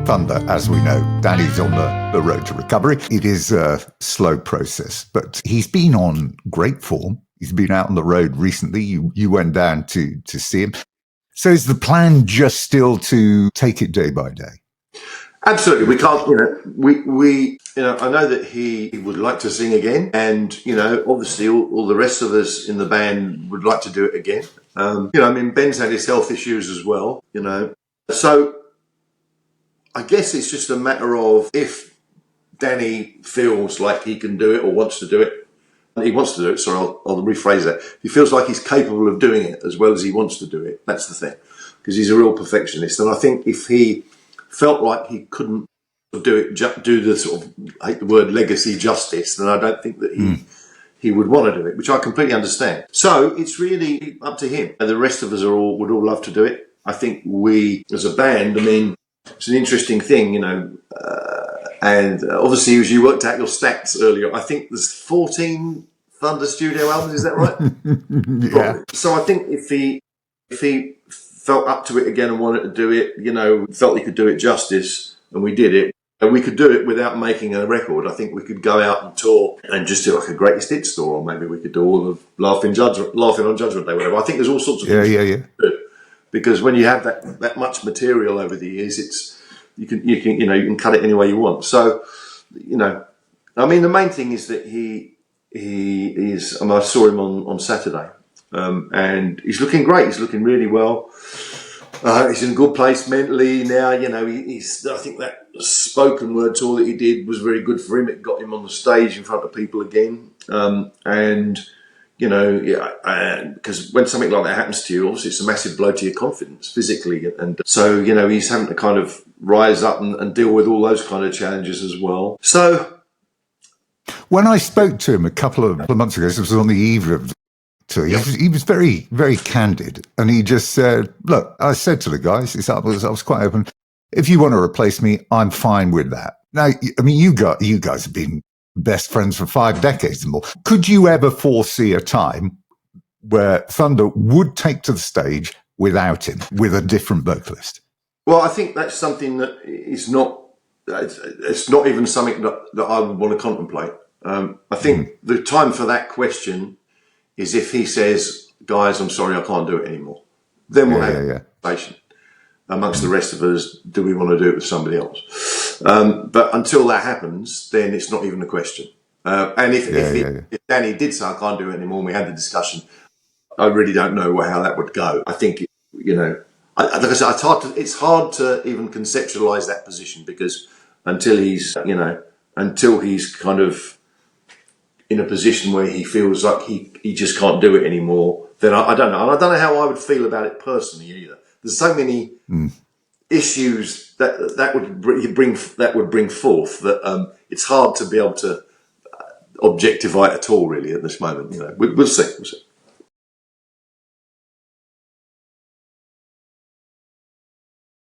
Thunder, as we know, Danny's on the road to recovery. It is a slow process, but he's been on great form. He's been out on the road recently. You went down to see him. So is the plan just still to take it day by day? Absolutely. We can't, I know that he would like to sing again, and, obviously all the rest of us in the band would like to do it again. Ben's had his health issues as well, So I guess it's just a matter of if Danny feels like he can do it or wants to do it. He wants to do it, sorry, I'll rephrase that. He feels like he's capable of doing it as well as he wants to do it. That's the thing, because he's a real perfectionist. And I think if he felt like he couldn't do the sort of, I hate the word legacy justice, then I don't think that he would want to do it, which I completely understand. So it's really up to him. And the rest of us would all love to do it. I think we, as a band, it's an interesting thing, and obviously, as you worked out your stats earlier, I think there's 14 Thunder studio albums. Is that right? Yeah. So I think if he felt up to it again and wanted to do it, felt he could do it justice, and we did it, and we could do it without making a record. I think we could go out and tour and just do like a greatest hits tour, or maybe we could do all of Laughing on Judgment Day, whatever. I think there's all sorts of things. Yeah. Because when you have that much material over the years, you can cut it any way you want. So, the main thing is that he is. I saw him on Saturday, and he's looking great. He's looking really well. He's in a good place mentally now. He's. I think that spoken word tour that he did was very good for him. It got him on the stage in front of people again, because when something like that happens to you, obviously it's a massive blow to your confidence physically. And so, he's having to kind of rise up and deal with all those kind of challenges as well. So when I spoke to him a couple of months ago, this was on the eve of the tour, he was very, very candid. And he just said, look, I said to the guys, I was quite open. If you want to replace me, I'm fine with that. Now, you guys have been best friends for 5 decades and more. Could you ever foresee a time where Thunder would take to the stage without him, with a different vocalist? Well, I think that's something that is not. It's not even something that I would want to contemplate. I think the time for that question is if he says, "Guys, I'm sorry, I can't do it anymore." Then we'll have a conversation amongst the rest of us. Do we want to do it with somebody else? But until that happens, then it's not even a question. And if Danny did say, I can't do it anymore, and we had the discussion, I really don't know how that would go. I think, like I said, it's hard to even conceptualise that position, because until he's kind of in a position where he feels like he just can't do it anymore, then I don't know. And I don't know how I would feel about it personally either. There's so many issues that would bring forth that it's hard to be able to objectify it at all, really, at this moment. We'll see.